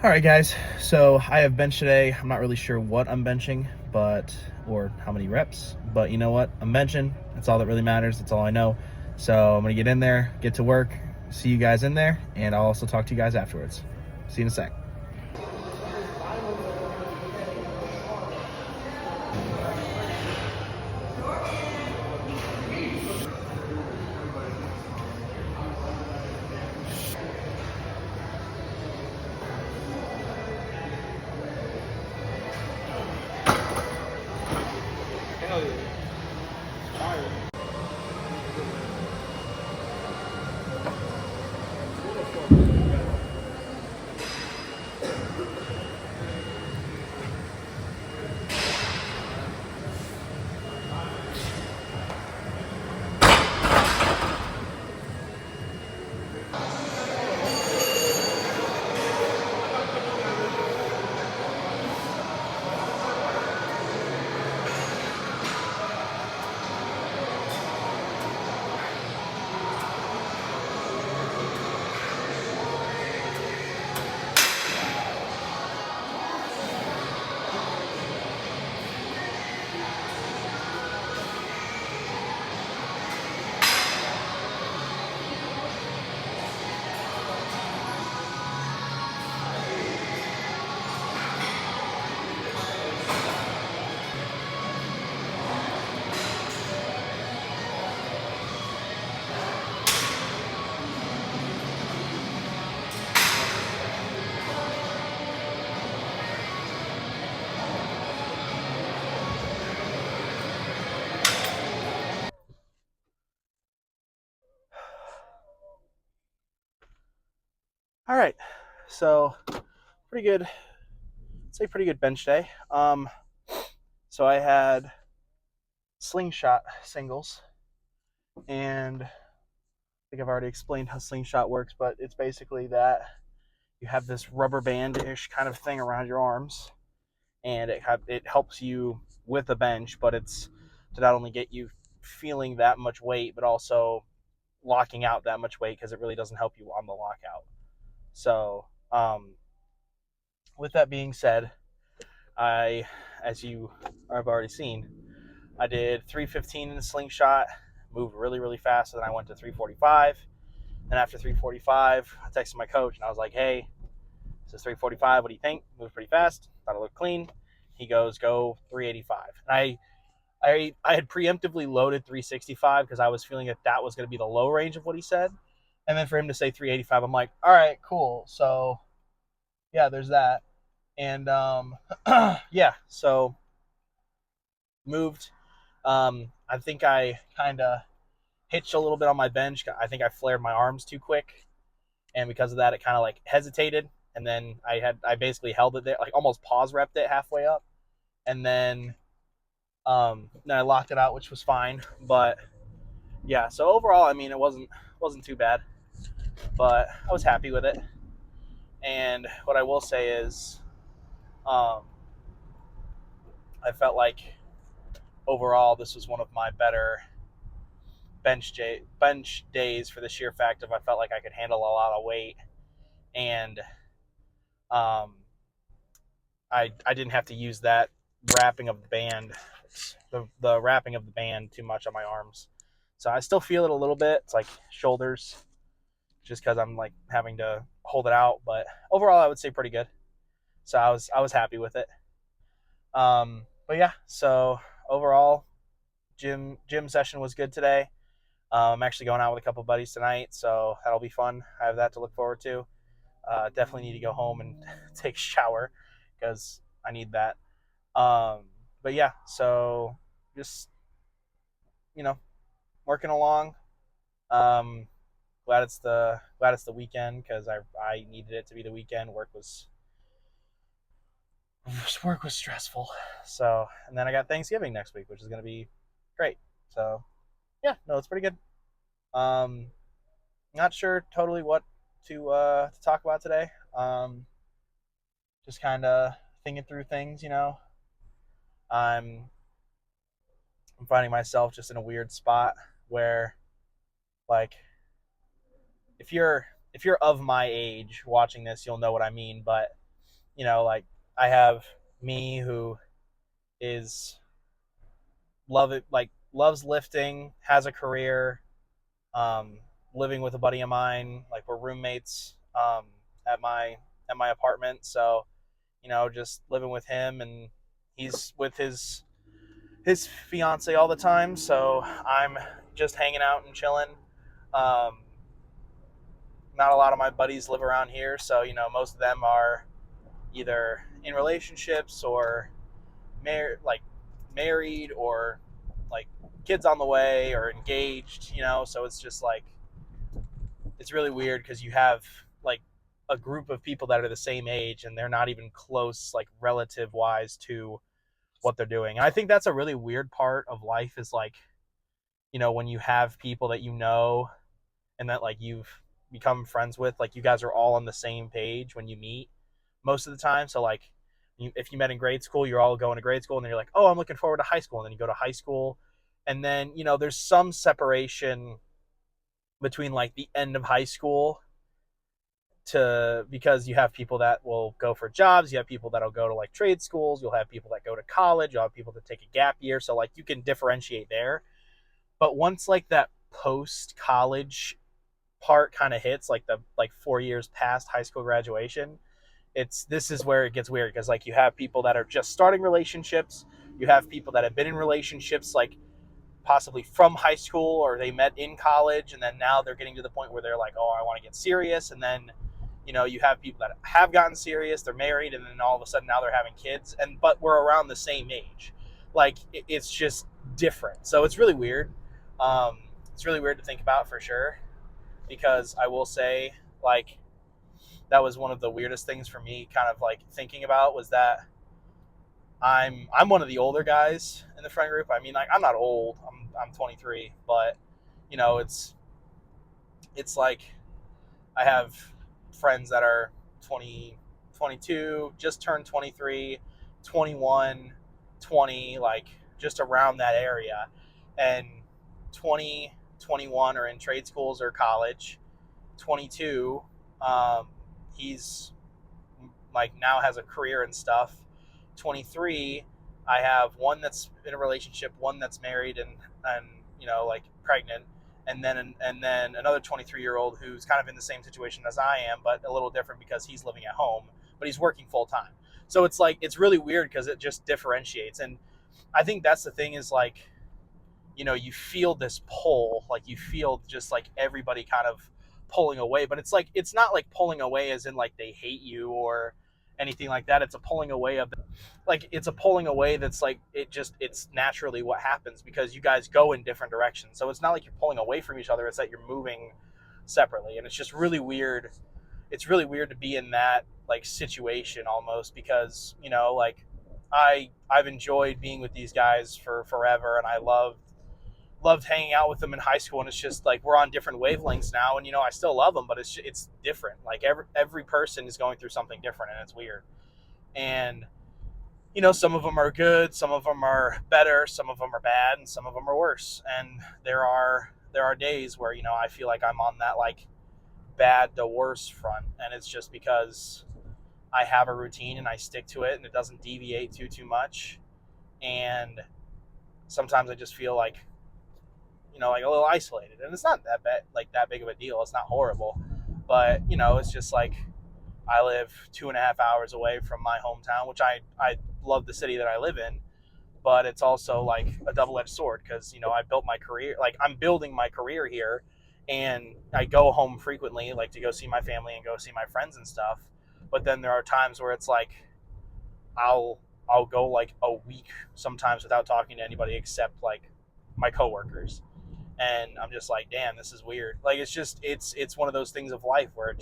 All right, guys. So I have bench today. I'm not really sure what I'm benching, or how many reps, but you know what? I'm benching. That's all that really matters. That's all I know. So I'm gonna get in there, get to work. See you guys in there, and I'll also talk to you guys afterwards. See you in a sec. Hell yeah. Fire. All right. So pretty good. Say pretty good bench day. So I had slingshot singles, and I think I've already explained how slingshot works, but it's basically that you have this rubber band-ish kind of thing around your arms, and it helps you with a bench, but it's to not only get you feeling that much weight, but also locking out that much weight because it really doesn't help you on the lockout. So, with that being said, as you have already seen, I did 315 in the slingshot, moved really, really fast, and then I went to 345. And after 345, I texted my coach and I was like, hey, this is 345. What do you think? Moved pretty fast. Thought it looked clean. He goes, go 385. And I had preemptively loaded 365 because I was feeling that was going to be the low range of what he said. And then for him to say 385, I'm like, all right, cool. So yeah, there's that. And yeah, so moved. I think I kind of hitched a little bit on my bench. I think I flared my arms too quick, and because of that, it kind of like hesitated. And then I basically held it there, like almost pause repped it halfway up, and then I locked it out, which was fine. But yeah, so overall, I mean, it wasn't too bad, but I was happy with it. And what I will say is, um, I felt like overall this was one of my better bench days for the sheer fact of I felt like I could handle a lot of weight, and um, I didn't have to use that wrapping of the band, the wrapping of the band too much on my arms. So I still feel it a little bit. It's like shoulders, just because I'm like having to hold it out. But overall, I would say pretty good. So I was happy with it. But yeah, so overall, gym session was good today. I'm actually going out with a couple buddies tonight, so that'll be fun. I have that to look forward to. Definitely need to go home and take a shower because I need that. But yeah, so just you know working along. Um, glad it's the weekend because I needed it to be the weekend. Work was stressful. So and then I got Thanksgiving next week, which is gonna be great. So yeah, no, it's pretty good. Um, Not sure totally what to talk about today. Just kind of thinking through things. I'm I'm finding myself just in a weird spot where, like, if you're of my age watching this, you'll know what I mean. But like I have me who is loves lifting, has a career, um, living with a buddy of mine. Like we're roommates at my apartment. So just living with him, and he's with his fiance all the time. So I'm just hanging out and chilling. Um, Not a lot of my buddies live around here, so most of them are either in relationships or married or like kids on the way or engaged. So it's just like it's really weird because you have like a group of people that are the same age and they're not even close, like relative wise, to what they're doing. And I think that's a really weird part of life is like, when you have people that and that like you've become friends with, like you guys are all on the same page when you meet most of the time. So like if you met in grade school, you're all going to grade school and then you're like, oh, I'm looking forward to high school. And then you go to high school. And then, there's some separation between like the end of high school to because you have people that will go for jobs, you have people that'll go to like trade schools, you'll have people that go to college, you'll have people that take a gap year. So like you can differentiate there. But once like that post college part kind of hits, like the 4 years past high school graduation, this is where it gets weird because like you have people that are just starting relationships, you have people that have been in relationships like possibly from high school or they met in college, and then now they're getting to the point where they're like, oh, I want to get serious. And then you have people that have gotten serious, they're married, and then all of a sudden now they're having kids, but we're around the same age. Like it's just different, so it's really weird. It's really weird to think about for sure, because I will say, like, that was one of the weirdest things for me kind of like thinking about was that I'm one of the older guys in the friend group. I mean, like I'm not old. I'm 23, but it's like I have friends that are 20, 22, just turned 23, 21, 20, like just around that area. And 20, 21 are in trade schools or college. 22, he's like now has a career and stuff. 23, I have one that's in a relationship, one that's married and like pregnant, and then another 23-year-old who's kind of in the same situation as I am, but a little different because he's living at home, but he's working full time. So it's like it's really weird because it just differentiates. And I think that's the thing is like, you feel this pull, like you feel just like everybody kind of pulling away, but it's like it's not like pulling away as in like they hate you or anything like that. It's a pulling away of like it's a pulling away that's like it's naturally what happens because you guys go in different directions. So it's not like you're pulling away from each other, it's that you're moving separately. And it's just really weird. It's really weird to be in that like situation almost because, like I've enjoyed being with these guys for forever, and I loved hanging out with them in high school, and it's just like we're on different wavelengths now, and I still love them, but it's different. Like every person is going through something different, and it's weird. And some of them are good, some of them are better, some of them are bad, and some of them are worse. And there are days where I feel like I'm on that like bad to worse front, and it's just because I have a routine and I stick to it, and it doesn't deviate too much. And sometimes I just feel like like a little isolated, and it's not that bad, like that big of a deal. It's not horrible, but it's just like I live 2.5 hours away from my hometown, which I love the city that I live in, but it's also like a double-edged sword because I built my career, like I'm building my career here, and I go home frequently, like to go see my family and go see my friends and stuff. But then there are times where it's like I'll go like a week sometimes without talking to anybody except like my coworkers, and I'm just like, damn, this is weird. Like it's one of those things of life where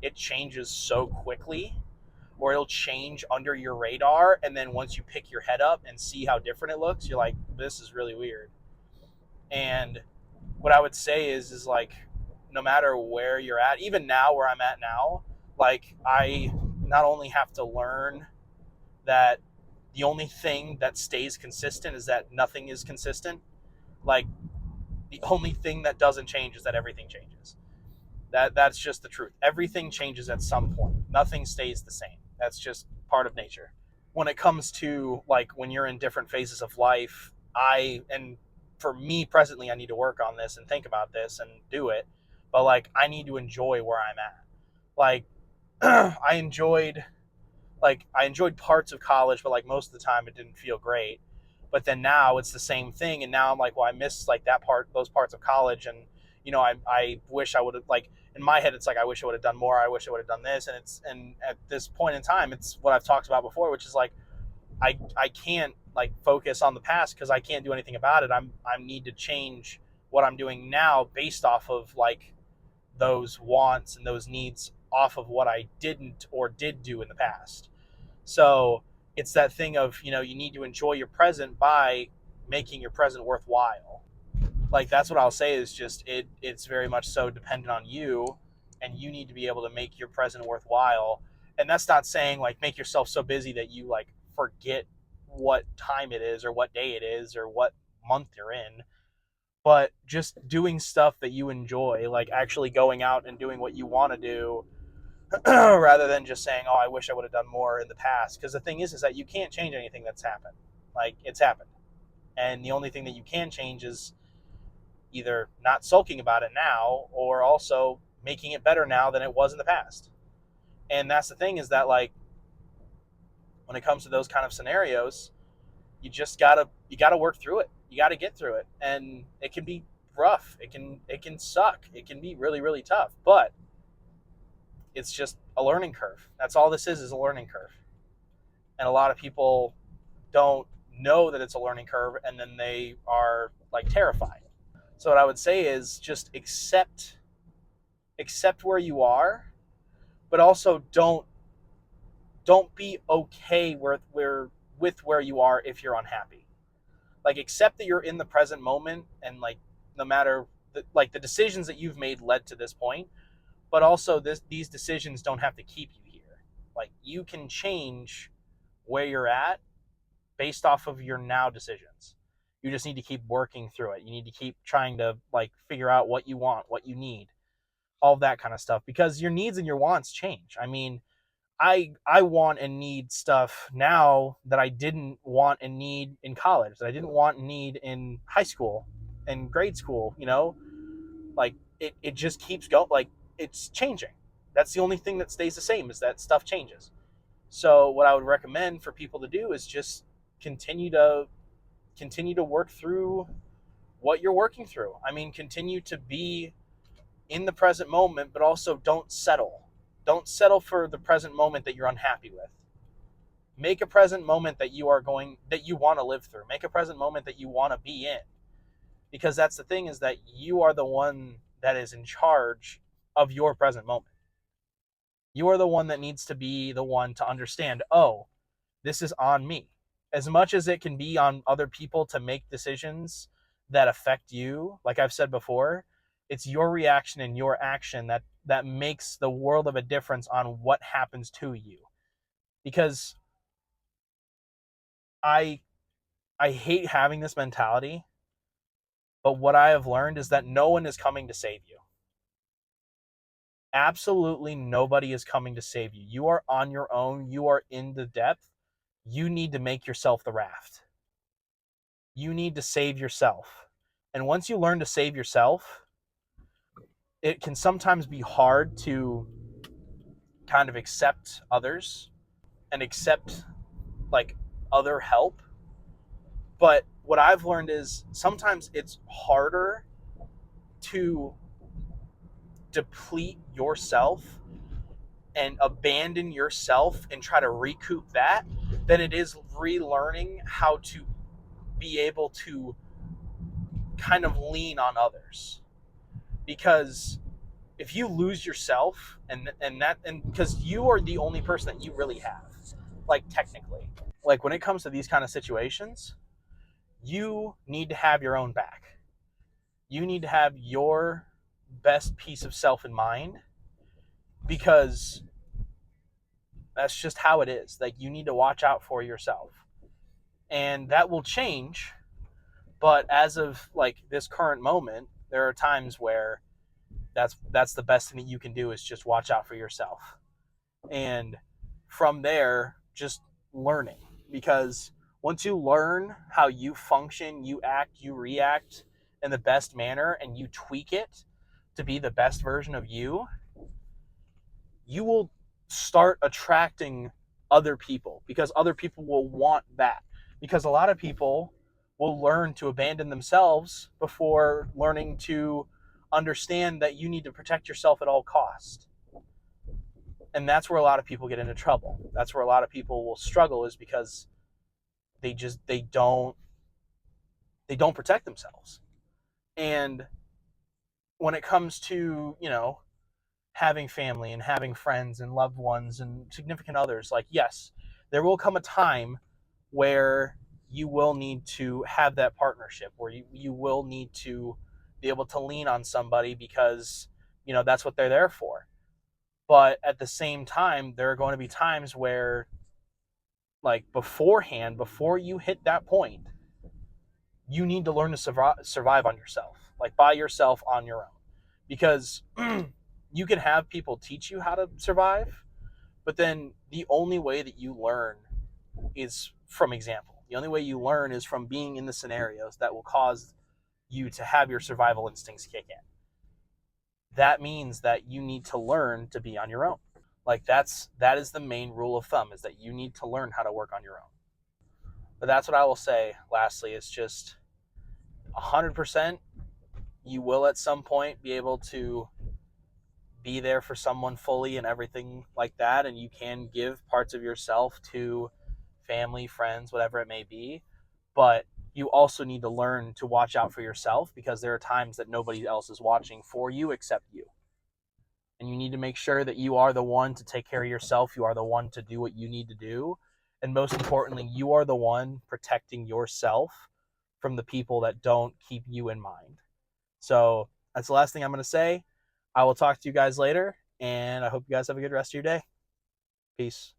it changes so quickly, or it'll change under your radar, and then once you pick your head up and see how different it looks, you're like, this is really weird. And what I would say is like, no matter where you're at, even now where I'm at now, like I not only have to learn that the only thing that stays consistent is that nothing is consistent. Like the only thing that doesn't change is that everything changes. That's just the truth. Everything changes at some point. Nothing stays the same. That's just part of nature. When it comes to like when you're in different phases of life, and for me presently, I need to work on this and think about this and do it. But like I need to enjoy where I'm at. Like I enjoyed I enjoyed parts of college, but like most of the time it didn't feel great. But then now it's the same thing, and now I'm like, well, I miss like those parts of college, and I wish I would have like in my head it's like I wish I would have done more. I wish I would have done this, and at this point in time, it's what I've talked about before, which is like I can't like focus on the past because I can't do anything about it. I need to change what I'm doing now based off of like those wants and those needs off of what I didn't or did do in the past. So it's that thing of, you need to enjoy your present by making your present worthwhile. Like that's what I'll say is just it's very much so dependent on you, and you need to be able to make your present worthwhile. And that's not saying like make yourself so busy that you like forget what time it is or what day it is or what month you're in, but just doing stuff that you enjoy, like actually going out and doing what you want to do rather than just saying, "Oh, I wish I would have done more in the past." Because the thing is that you can't change anything that's happened. Like it's happened, and the only thing that you can change is either not sulking about it now, or also making it better now than it was in the past. And that's the thing is that like when it comes to those kind of scenarios, you gotta work through it. You gotta get through it, and it can be rough. It can suck. It can be really really tough, but it's just a learning curve. That's all this is a learning curve. And a lot of people don't know that it's a learning curve, and then they are like terrified. So what I would say is just accept where you are, but also don't be okay with where you are if you're unhappy. Like accept that you're in the present moment, and like no matter the decisions that you've made led to this point, but also these decisions don't have to keep you here. Like you can change where you're at based off of your now decisions. You just need to keep working through it. You need to keep trying to like figure out what you want, what you need, all of that kind of stuff, because your needs and your wants change. I mean, I want and need stuff now that I didn't want and need in college, that I didn't want and need in high school and grade school, like it just keeps going. Like it's changing. That's the only thing that stays the same, is that stuff changes. So what I would recommend for people to do is just continue to work through what you're working through. I mean, continue to be in the present moment, but also don't settle. Don't settle for the present moment that you're unhappy with. Make a present moment that you want to live through. Make a present moment that you want to be in. Because that's the thing, is that you are the one that is in charge of your present moment. You are the one that needs to be the one to understand, oh, this is on me. As much as it can be on other people to make decisions that affect you, like I've said before, it's your reaction and your action that makes the world of a difference on what happens to you. Because I hate having this mentality, but what I have learned is that no one is coming to save you. Absolutely nobody is coming to save you. You are on your own. You are in the depth. You need to make yourself the raft. You need to save yourself. And once you learn to save yourself, it can sometimes be hard to kind of accept others and accept like other help. But what I've learned is sometimes it's harder to deplete yourself and abandon yourself and try to recoup that than it is relearning how to be able to kind of lean on others. Because if you lose yourself and because you are the only person that you really have, like technically, like when it comes to these kind of situations, you need to have your own back. You need to have your best piece of self in mind, because that's just how it is. Like you need to watch out for yourself, and that will change. But as of like this current moment, there are times where that's the best thing that you can do, is just watch out for yourself. And from there, just learning. Because once you learn how you function, you act, you react in the best manner, and you tweak it to be the best version of you, you will start attracting other people, because other people will want that. Because a lot of people will learn to abandon themselves before learning to understand that you need to protect yourself at all costs. And that's where a lot of people get into trouble. That's where a lot of people will struggle, is because they don't protect themselves. And when it comes to, having family and having friends and loved ones and significant others, like, yes, there will come a time where you will need to have that partnership, where you will need to be able to lean on somebody, because that's what they're there for. But at the same time, there are going to be times where, like, beforehand, before you hit that point, you need to learn to survive on yourself, like by yourself, on your own. Because you can have people teach you how to survive, but then the only way that you learn is from example. The only way you learn is from being in the scenarios that will cause you to have your survival instincts kick in. That means that you need to learn to be on your own. Like, that is the main rule of thumb, is that you need to learn how to work on your own. But that's what I will say lastly, is just 100%, you will at some point be able to be there for someone fully and everything like that, and you can give parts of yourself to family, friends, whatever it may be. But you also need to learn to watch out for yourself, because there are times that nobody else is watching for you except you. And you need to make sure that you are the one to take care of yourself. You are the one to do what you need to do. And most importantly, you are the one protecting yourself from the people that don't keep you in mind. So that's the last thing I'm going to say. I will talk to you guys later, and I hope you guys have a good rest of your day. Peace.